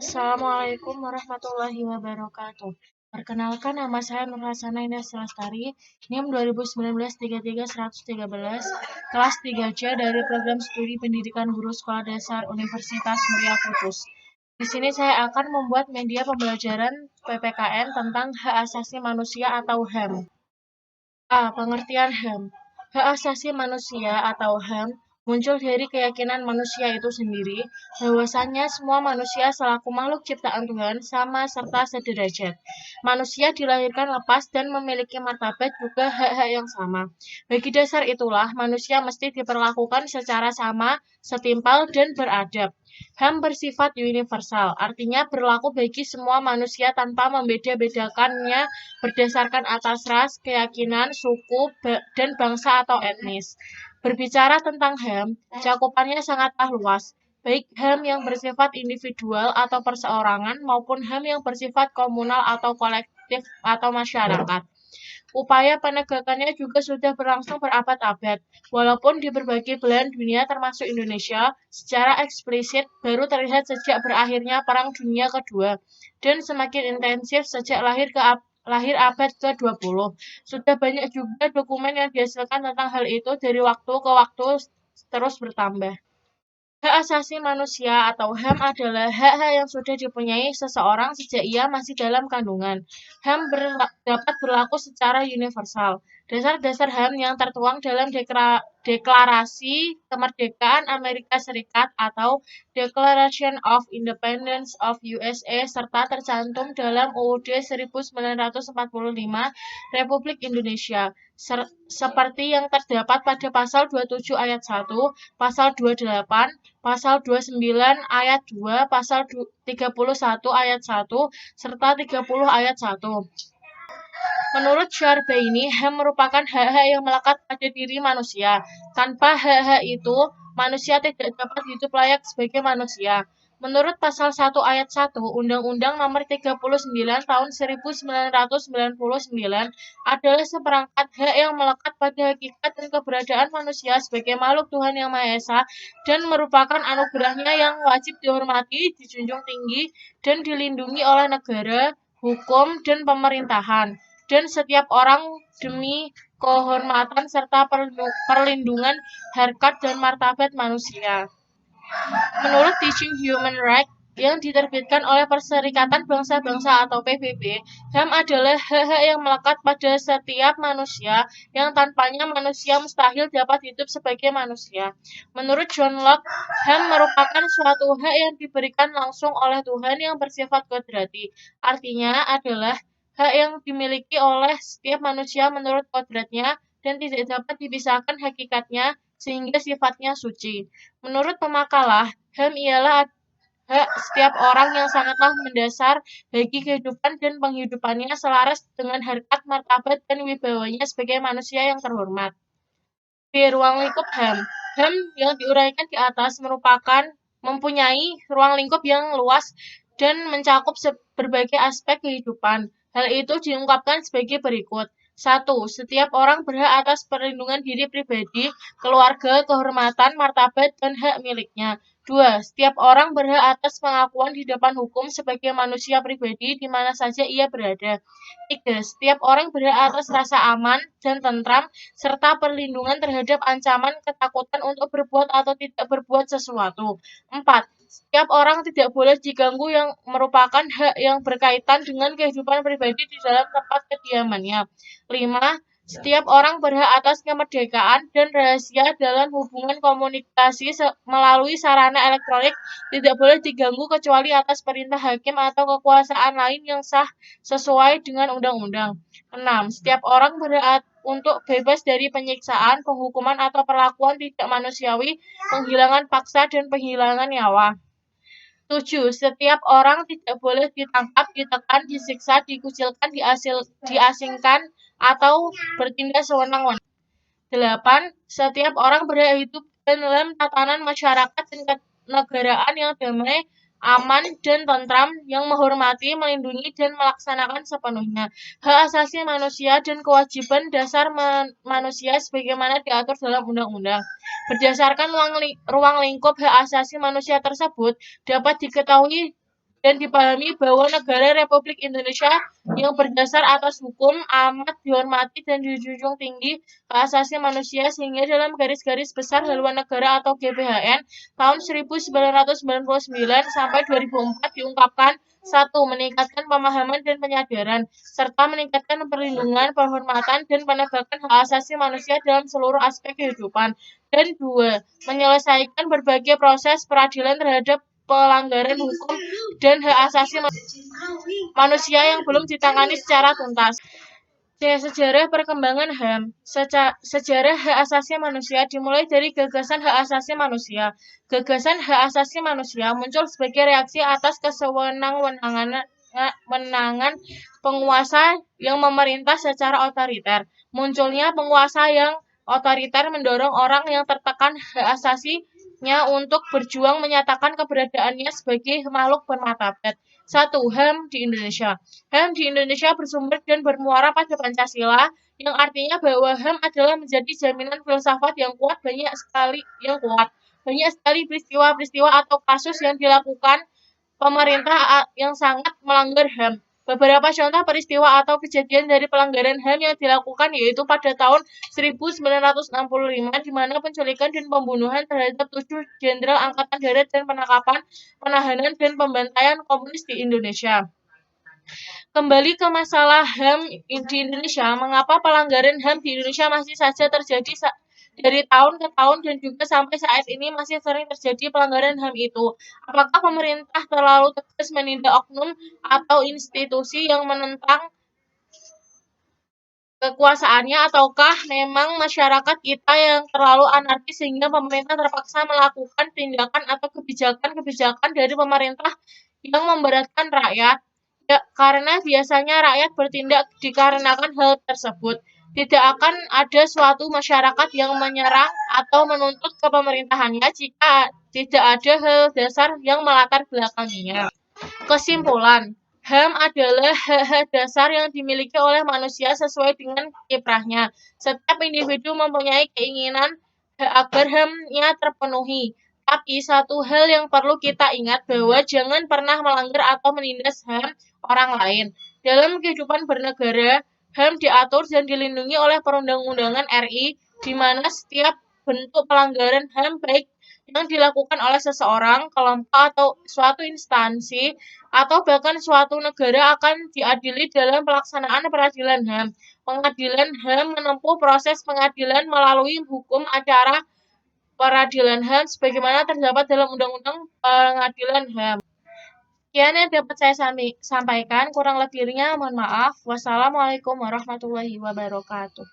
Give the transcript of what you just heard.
Assalamualaikum warahmatullahi wabarakatuh. Perkenalkan, nama saya Nur Hasana Ines Lestari, NIM 2019-33-113, kelas 3C dari Program Studi Pendidikan Guru Sekolah Dasar Universitas Muria Kudus. Di sini saya akan membuat media pembelajaran PPKN tentang hak asasi manusia atau HAM. Pengertian HAM. Hak asasi manusia atau HAM muncul dari keyakinan manusia itu sendiri, bahwasannya semua manusia selaku makhluk ciptaan Tuhan sama serta sederajat. Manusia dilahirkan lepas dan memiliki martabat juga hak-hak yang sama. Bagi dasar itulah, manusia mesti diperlakukan secara sama, setimpal, dan beradab. HAM bersifat universal, artinya berlaku bagi semua manusia tanpa membeda-bedakannya berdasarkan atas ras, keyakinan, suku, dan bangsa atau etnis. Berbicara tentang HAM, cakupannya sangatlah luas, baik HAM yang bersifat individual atau perseorangan maupun HAM yang bersifat komunal atau kolektif atau masyarakat. Upaya penegakannya juga sudah berlangsung berabad-abad, walaupun di berbagai belahan dunia termasuk Indonesia, secara eksplisit baru terlihat sejak berakhirnya Perang Dunia Kedua, dan semakin intensif sejak lahir abad ke-20. Sudah banyak juga dokumen yang dihasilkan tentang hal itu dari waktu ke waktu terus bertambah. Hak asasi manusia atau HAM adalah hak-hak yang sudah dipunyai seseorang sejak ia masih dalam kandungan. HAM dapat berlaku secara universal. Dasar-dasar HAM yang tertuang dalam Deklarasi Kemerdekaan Amerika Serikat atau Declaration of Independence of USA serta tercantum dalam UUD 1945 Republik Indonesia. Seperti yang terdapat pada pasal 27 ayat 1, pasal 28, pasal 29 ayat 2, pasal 31 ayat 1, serta 30 ayat 1. Menurut Syarbaini, HAM merupakan hak-hak yang melekat pada diri manusia. Tanpa hak-hak itu, manusia tidak dapat hidup layak sebagai manusia. Menurut pasal 1 ayat 1 Undang-Undang Nomor 39 Tahun 1999 adalah seperangkat hak yang melekat pada hakikat dan keberadaan manusia sebagai makhluk Tuhan Yang Maha Esa dan merupakan anugerahnya yang wajib dihormati, dijunjung tinggi, dan dilindungi oleh negara, hukum, dan pemerintahan dan setiap orang demi kehormatan serta perlindungan harkat dan martabat manusia. Menurut Teaching Human Rights yang diterbitkan oleh Perserikatan Bangsa-Bangsa atau PBB, HAM adalah hak-hak yang melekat pada setiap manusia yang tanpanya manusia mustahil dapat hidup sebagai manusia. Menurut John Locke, HAM merupakan suatu hak yang diberikan langsung oleh Tuhan yang bersifat kodrati. Artinya adalah hak yang dimiliki oleh setiap manusia menurut kodratnya dan tidak dapat dipisahkan hakikatnya sehingga sifatnya suci. Menurut pemakalah, HAM ialah hak setiap orang yang sangatlah mendasar bagi kehidupan dan penghidupannya selaras dengan harkat, martabat, dan wibawanya sebagai manusia yang terhormat. Di ruang lingkup HAM, HAM yang diuraikan di atas mempunyai ruang lingkup yang luas dan mencakup berbagai aspek kehidupan. Hal itu diungkapkan sebagai berikut. 1. Setiap orang berhak atas perlindungan diri pribadi, keluarga, kehormatan, martabat, dan hak miliknya. 2. Setiap orang berhak atas pengakuan di depan hukum sebagai manusia pribadi di mana saja ia berada. 3. Setiap orang berhak atas rasa aman dan tentram, serta perlindungan terhadap ancaman ketakutan untuk berbuat atau tidak berbuat sesuatu. 4. Setiap orang tidak boleh diganggu yang merupakan hak yang berkaitan dengan kehidupan pribadi di dalam tempat kediamannya. 5. Setiap orang berhak atas kemerdekaan dan rahasia dalam hubungan komunikasi melalui sarana elektronik tidak boleh diganggu kecuali atas perintah hakim atau kekuasaan lain yang sah sesuai dengan undang-undang. 6. Setiap orang berhak untuk bebas dari penyiksaan, penghukuman atau perlakuan tidak manusiawi, penghilangan paksa, dan penghilangan nyawa. 7. Setiap orang tidak boleh ditangkap, ditekan, disiksa, dikucilkan, diasingkan, atau bertindak sewenang-wenang. 8. Setiap orang berhak hidup dalam tatanan masyarakat dan kenegaraan yang damai, aman, dan tentram, yang menghormati, melindungi, dan melaksanakan sepenuhnya hak asasi manusia dan kewajiban dasar manusia sebagaimana diatur dalam undang-undang. Berdasarkan ruang lingkup hak asasi manusia tersebut, dapat diketahui dan dipahami bahwa negara Republik Indonesia yang berdasar atas hukum amat dihormati dan dijunjung tinggi hak asasi manusia, sehingga dalam garis-garis besar Haluan Negara atau GBHN tahun 1999 sampai 2004 diungkapkan: 1. Meningkatkan pemahaman dan penyadaran, serta meningkatkan perlindungan, penghormatan, dan penegakan hak asasi manusia dalam seluruh aspek kehidupan. Dan 2. Menyelesaikan berbagai proses peradilan terhadap pelanggaran hukum dan hak asasi manusia yang belum ditangani secara tuntas. Sejarah perkembangan HAM. Sejarah hak asasi manusia dimulai dari gagasan hak asasi manusia. Gagasan hak asasi manusia muncul sebagai reaksi atas kesewenang-wenangan penguasa yang memerintah secara otoriter. Munculnya penguasa yang otoriter mendorong orang yang tertekan hak asasinya untuk berjuang menyatakan keberadaannya sebagai makhluk bermartabat. 1. HAM di Indonesia. HAM di Indonesia bersumber dan bermuara pada Pancasila, yang artinya bahwa HAM adalah menjadi jaminan filsafat yang kuat. Banyak sekali peristiwa-peristiwa atau kasus yang dilakukan pemerintah yang sangat melanggar HAM. Beberapa contoh peristiwa atau kejadian dari pelanggaran HAM yang dilakukan yaitu pada tahun 1965, di mana penculikan dan pembunuhan terhadap 7 jenderal angkatan darat dan penangkapan, penahanan, dan pembantaian komunis di Indonesia. Kembali ke masalah HAM di Indonesia, mengapa pelanggaran HAM di Indonesia masih saja terjadi dari tahun ke tahun dan juga sampai saat ini masih sering terjadi pelanggaran HAM itu? Apakah pemerintah terlalu tegas menindak oknum atau institusi yang menentang kekuasaannya, ataukah memang masyarakat kita yang terlalu anarkis sehingga pemerintah terpaksa melakukan tindakan atau kebijakan-kebijakan dari pemerintah yang memberatkan rakyat? Ya, karena biasanya rakyat bertindak dikarenakan hal tersebut. Tidak akan ada suatu masyarakat yang menyerang atau menuntut ke pemerintahannya jika tidak ada hal dasar yang melatar belakanginya. Kesimpulan, HAM adalah hak-hak dasar yang dimiliki oleh manusia sesuai dengan kiprahnya. Setiap individu mempunyai keinginan agar HAM-nya terpenuhi. Tapi satu hal yang perlu kita ingat bahwa jangan pernah melanggar atau menindas HAM orang lain. Dalam kehidupan bernegara, HAM diatur dan dilindungi oleh Perundang-undangan RI, di mana setiap bentuk pelanggaran HAM baik yang dilakukan oleh seseorang, kelompok, atau suatu instansi, atau bahkan suatu negara akan diadili dalam pelaksanaan peradilan HAM. Pengadilan HAM menempuh proses pengadilan melalui hukum acara peradilan HAM sebagaimana terdapat dalam Undang-Undang Pengadilan HAM. Sekian yang dapat saya sampaikan, kurang lebihnya mohon maaf. Wassalamualaikum warahmatullahi wabarakatuh.